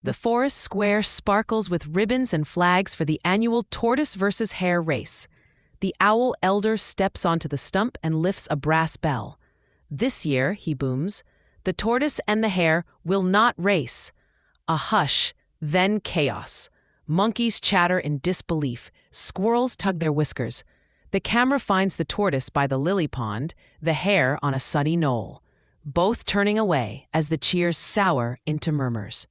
The forest square sparkles with ribbons and flags for the annual Tortoise versus Hare race. The owl elder steps onto the stump and lifts a brass bell. This year, he booms, the tortoise and the hare will not race. A hush, then chaos. Monkeys chatter in disbelief. Squirrels tug their whiskers. The camera finds the tortoise by the lily pond, the hare on a sunny knoll, both turning away as the cheers sour into murmurs.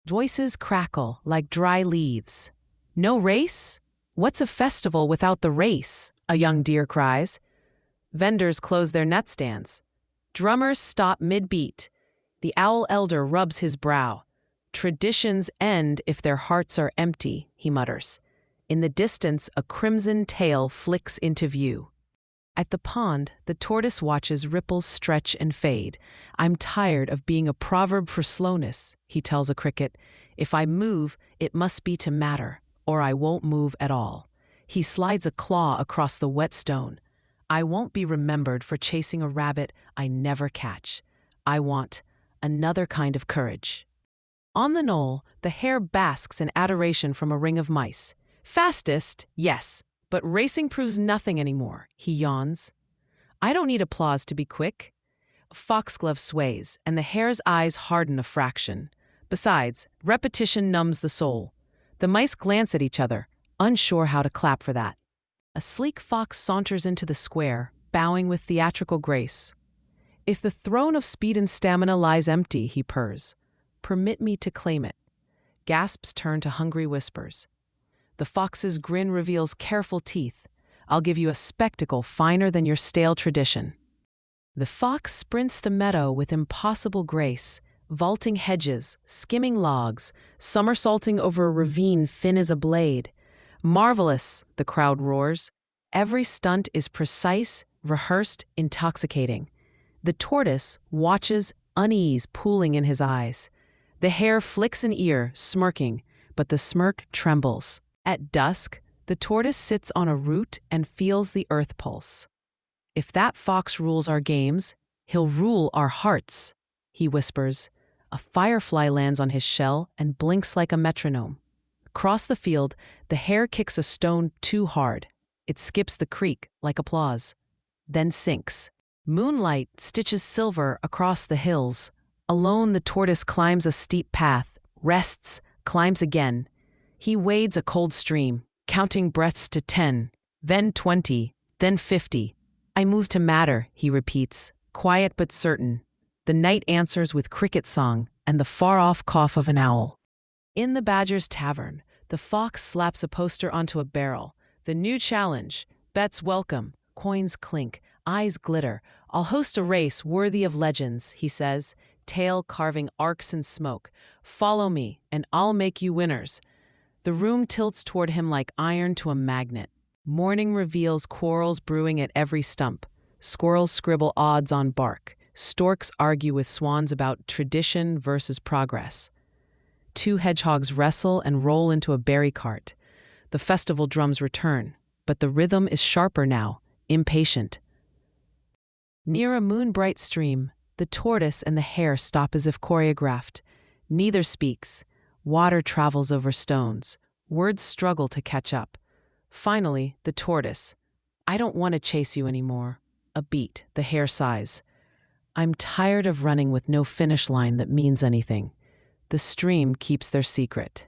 Voices crackle like dry leaves. No race? What's a festival without the race? A young deer cries. Vendors close their net stands. Drummers stop mid-beat. The owl elder rubs his brow. Traditions end if their hearts are empty, he mutters. In the distance, a crimson tail flicks into view. At the pond, the tortoise watches ripples stretch and fade. I'm tired of being a proverb for slowness, he tells a cricket. If I move, it must be to matter, or I won't move at all. He slides a claw across the wet stone. I won't be remembered for chasing a rabbit I never catch. I want another kind of courage. On the knoll, the hare basks in adoration from a ring of mice. Fastest, yes. But racing proves nothing anymore, he yawns. I don't need applause to be quick. Foxglove sways, and the hare's eyes harden a fraction. Besides, repetition numbs the soul. The mice glance at each other, unsure how to clap for that. A sleek fox saunters into the square, bowing with theatrical grace. If the throne of speed and stamina lies empty, he purrs, permit me to claim it. Gasps turn to hungry whispers. The fox's grin reveals careful teeth. I'll give you a spectacle finer than your stale tradition. The fox sprints the meadow with impossible grace, vaulting hedges, skimming logs, somersaulting over a ravine thin as a blade. Marvelous, the crowd roars. Every stunt is precise, rehearsed, intoxicating. The tortoise watches, unease pooling in his eyes. The hare flicks an ear, smirking, but the smirk trembles. At dusk, the tortoise sits on a root and feels the earth pulse. If that fox rules our games, he'll rule our hearts, he whispers. A firefly lands on his shell and blinks like a metronome. Across the field, the hare kicks a stone too hard. It skips the creek like applause, then sinks. Moonlight stitches silver across the hills. Alone, the tortoise climbs a steep path, rests, climbs again. He wades a cold stream, counting breaths to 10, then 20, then 50. I move to matter, he repeats, quiet but certain. The night answers with cricket song and the far-off cough of an owl. In the badger's tavern, the fox slaps a poster onto a barrel. The new challenge, bets welcome, coins clink, eyes glitter. I'll host a race worthy of legends, he says, tail carving arcs in smoke. Follow me, and I'll make you winners. The room tilts toward him like iron to a magnet. Morning reveals quarrels brewing at every stump. Squirrels scribble odds on bark. Storks argue with swans about tradition versus progress. Two hedgehogs wrestle and roll into a berry cart. The festival drums return, but the rhythm is sharper now, impatient. Near a moon-bright stream, the tortoise and the hare stop as if choreographed. Neither speaks. Water travels over stones. Words struggle to catch up. Finally, the tortoise. I don't want to chase you anymore. A beat, the hare sighs. I'm tired of running with no finish line that means anything. The stream keeps their secret.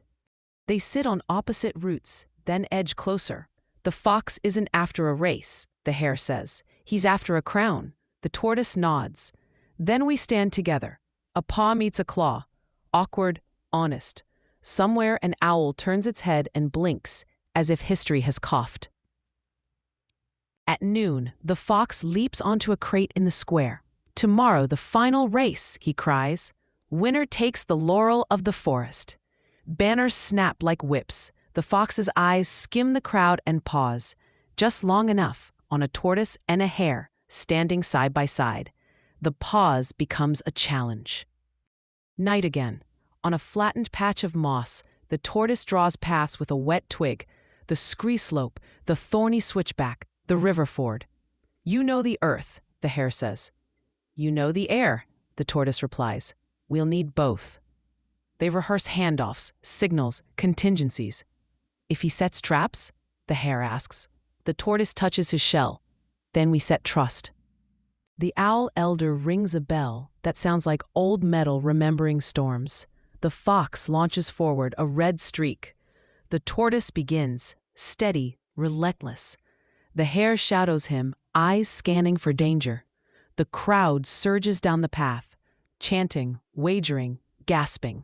They sit on opposite roots, then edge closer. The fox isn't after a race, the hare says. He's after a crown. The tortoise nods. Then we stand together. A paw meets a claw. Awkward, honest. Somewhere an owl turns its head and blinks, as if history has coughed. At noon, the fox leaps onto a crate in the square. Tomorrow, the final race, he cries. Winner takes the laurel of the forest. Banners snap like whips. The fox's eyes skim the crowd and pause, just long enough, on a tortoise and a hare, standing side by side. The pause becomes a challenge. Night again. On a flattened patch of moss, the tortoise draws paths with a wet twig, the scree slope, the thorny switchback, the river ford. You know the earth, the hare says. You know the air, the tortoise replies. We'll need both. They rehearse handoffs, signals, contingencies. If he sets traps, the hare asks. The tortoise touches his shell. Then we set trust. The owl elder rings a bell that sounds like old metal remembering storms. The fox launches forward, a red streak. The tortoise begins, steady, relentless. The hare shadows him, eyes scanning for danger. The crowd surges down the path, chanting, wagering, gasping.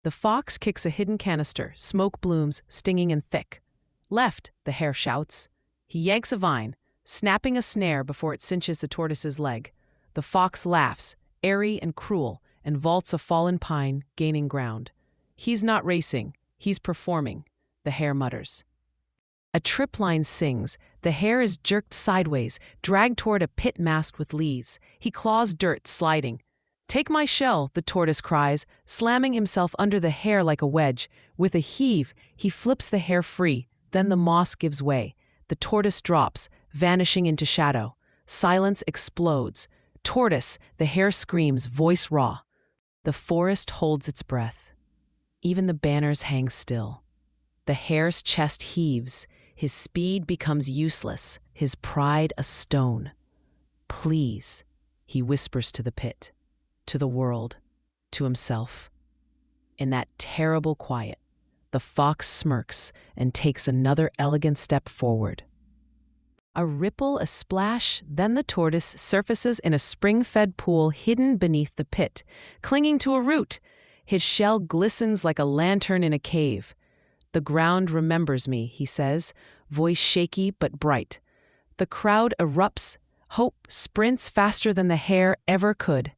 The fox kicks a hidden canister, smoke blooms, stinging and thick. Left, the hare shouts. He yanks a vine, snapping a snare before it cinches the tortoise's leg. The fox laughs, airy and cruel, and vaults a fallen pine, gaining ground. He's not racing, he's performing, the hare mutters. A tripline sings. The hare is jerked sideways, dragged toward a pit masked with leaves. He claws dirt, sliding. Take my shell, the tortoise cries, slamming himself under the hare like a wedge. With a heave, he flips the hare free. Then the moss gives way. The tortoise drops, vanishing into shadow. Silence explodes. Tortoise, the hare screams, voice raw. The forest holds its breath. Even the banners hang still. The hare's chest heaves. His speed becomes useless, his pride a stone. Please, he whispers to the pit, to the world, to himself. In that terrible quiet, the fox smirks and takes another elegant step forward. A ripple, a splash, then the tortoise surfaces in a spring-fed pool hidden beneath the pit, clinging to a root. His shell glistens like a lantern in a cave. The ground remembers me, he says, voice shaky but bright. The crowd erupts. Hope sprints faster than the hare ever could.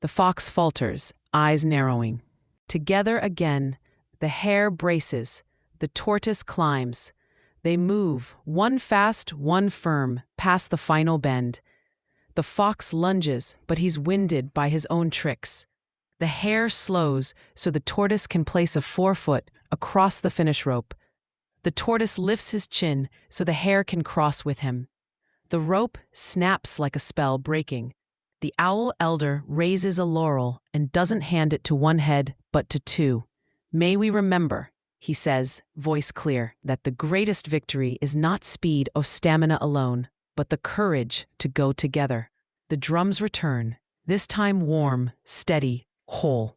The fox falters, eyes narrowing. Together again, the hare braces. The tortoise climbs. They move, one fast, one firm, past the final bend. The fox lunges, but he's winded by his own tricks. The hare slows so the tortoise can place a forefoot across the finish rope. The tortoise lifts his chin so the hare can cross with him. The rope snaps like a spell breaking. The owl elder raises a laurel and doesn't hand it to one head, but to two. May we remember, he says, voice clear, that the greatest victory is not speed or stamina alone, but the courage to go together. The drums return, this time warm, steady, whole.